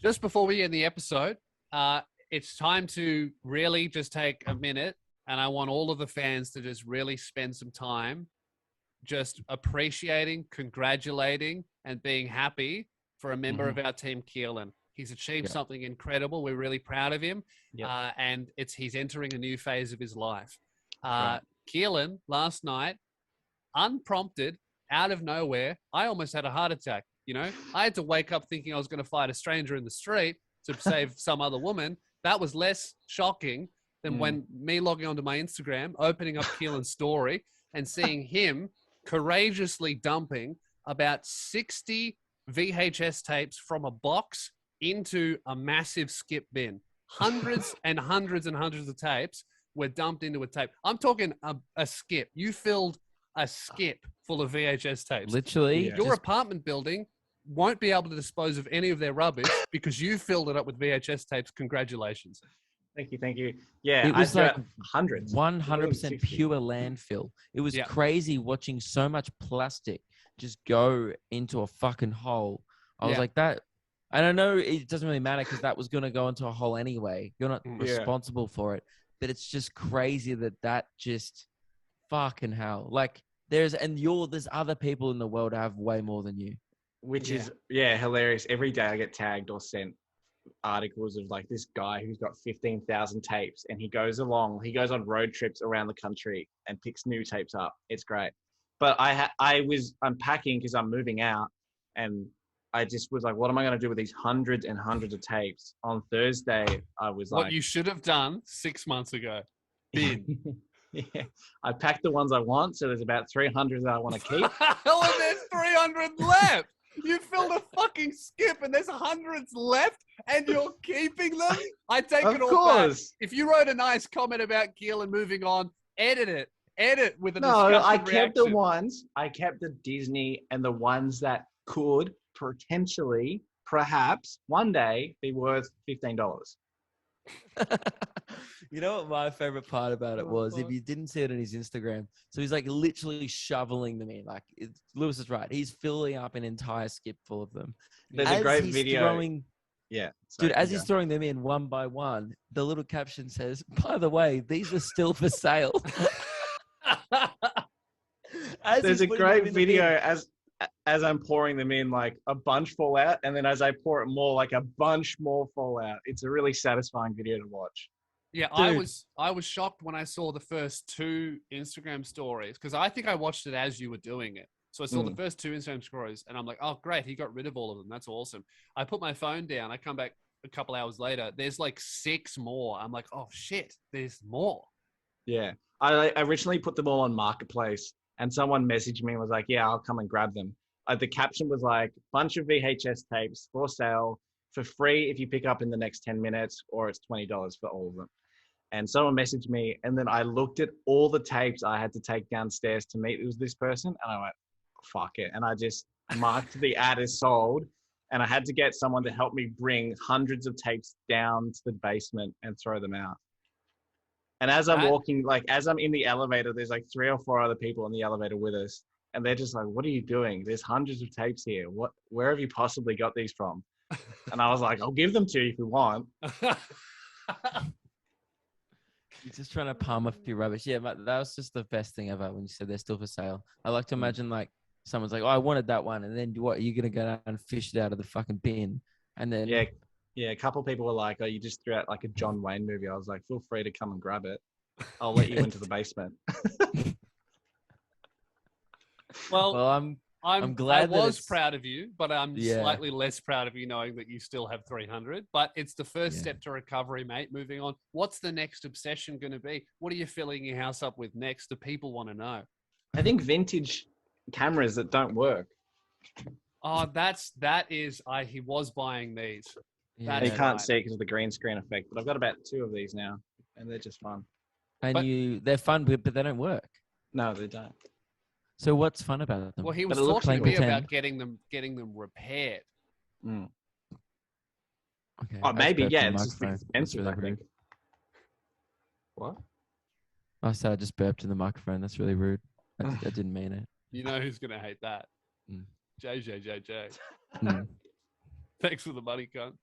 Just before we end the episode, it's time to really just take a minute, and I want all of the fans to just really spend some time just appreciating, congratulating, and being happy for a member of our team, Keehlan. He's achieved something incredible. We're really proud of him, and he's entering a new phase of his life. Keehlan, last night, unprompted, out of nowhere, I almost had a heart attack. You know, I had to wake up thinking I was going to fight a stranger in the street to save some other woman. That was less shocking than when me logging onto my Instagram, opening up Keehlan's story and seeing him courageously dumping about 60 VHS tapes from a box into a massive skip bin. Hundreds and hundreds and hundreds of tapes were dumped into a tape. I'm talking a skip. You filled a skip full of VHS tapes. Literally. Your apartment building won't be able to dispose of any of their rubbish because you filled it up with VHS tapes. Congratulations. Thank you. Yeah, it was like hundreds. 100% pure landfill. It was crazy watching so much plastic just go into a fucking hole. I was like that. And I know it doesn't really matter because that was going to go into a hole anyway. You're not responsible for it. But it's just crazy that just fucking hell. Like there's other people in the world who have way more than you. Which is, hilarious. Every day I get tagged or sent articles of like this guy who's got 15,000 tapes and he goes on road trips around the country and picks new tapes up. It's great. But I was unpacking because I'm moving out and I just was like, what am I going to do with these hundreds and hundreds of tapes? On Thursday, I was like... What you should have done 6 months ago. Bin. I packed the ones I want, so there's about 300 that I want to keep. Oh, and there's 300 left! You filled a fucking skip and there's hundreds left and you're keeping them? I take it all back. If you wrote a nice comment about Keehlan moving on, edit it. Edit with a discussion reaction. I kept the Disney and the ones that could potentially, perhaps, one day be worth $15. You know what my favorite part about it was? If you didn't see it on his Instagram, so he's like literally shoveling them in. Like Lewis is right. He's filling up an entire skip full of them. There's a great video. As he's throwing them in one by one, the little caption says, "By the way, these are still for sale." There's a great video as I'm pouring them in, like a bunch fall out, and then as I pour it more, like a bunch more fall out. It's a really satisfying video to watch. Yeah, dude. I was shocked when I saw the first 2 Instagram stories because I think I watched it as you were doing it. So I saw the first 2 Instagram stories and I'm like, oh, great. He got rid of all of them. That's awesome. I put my phone down. I come back a couple hours later. There's like 6 more. I'm like, oh, shit, there's more. Yeah. I originally put them all on Marketplace and someone messaged me and was like, yeah, I'll come and grab them. The caption was like, bunch of VHS tapes for sale for free if you pick up in the next 10 minutes, or it's $20 for all of them. And someone messaged me, and then I looked at all the tapes I had to take downstairs to meet with this person, and I went, fuck it. And I just marked the ad as sold, and I had to get someone to help me bring hundreds of tapes down to the basement and throw them out. And as I'm walking, like as I'm in the elevator, there's like 3 or 4 other people in the elevator with us, and they're just like, what are you doing? There's hundreds of tapes here. Where have you possibly got these from? And I was like, I'll give them to you if you want. He's just trying to palm off your rubbish. Yeah, but that was just the best thing ever when you said they're still for sale. I like to imagine like someone's like, oh, I wanted that one. And then what? You're going to go down and fish it out of the fucking bin. And then... Yeah, a couple of people were like, oh, you just threw out like a John Wayne movie. I was like, feel free to come and grab it. I'll let you into the basement. Well, I'm glad I was proud of you, but I'm slightly less proud of you knowing that you still have 300. But it's the first step to recovery, mate. Moving on. What's the next obsession going to be? What are you filling your house up with next? Do people want to know? I think vintage cameras that don't work. Oh, he was buying these. Yeah. You can't see it because of the green screen effect, but I've got about 2 of these now, and they're just fun. And they're fun, but they don't work. No, they don't. So what's fun about them? Well, he was talking to me about getting them repaired. Mm. Okay. Oh, maybe, it's just expensive, I think. What? I said I just burped in the microphone. That's really rude. I didn't mean it. You know who's going to hate that? JJ. Mm. Thanks for the money, cunt.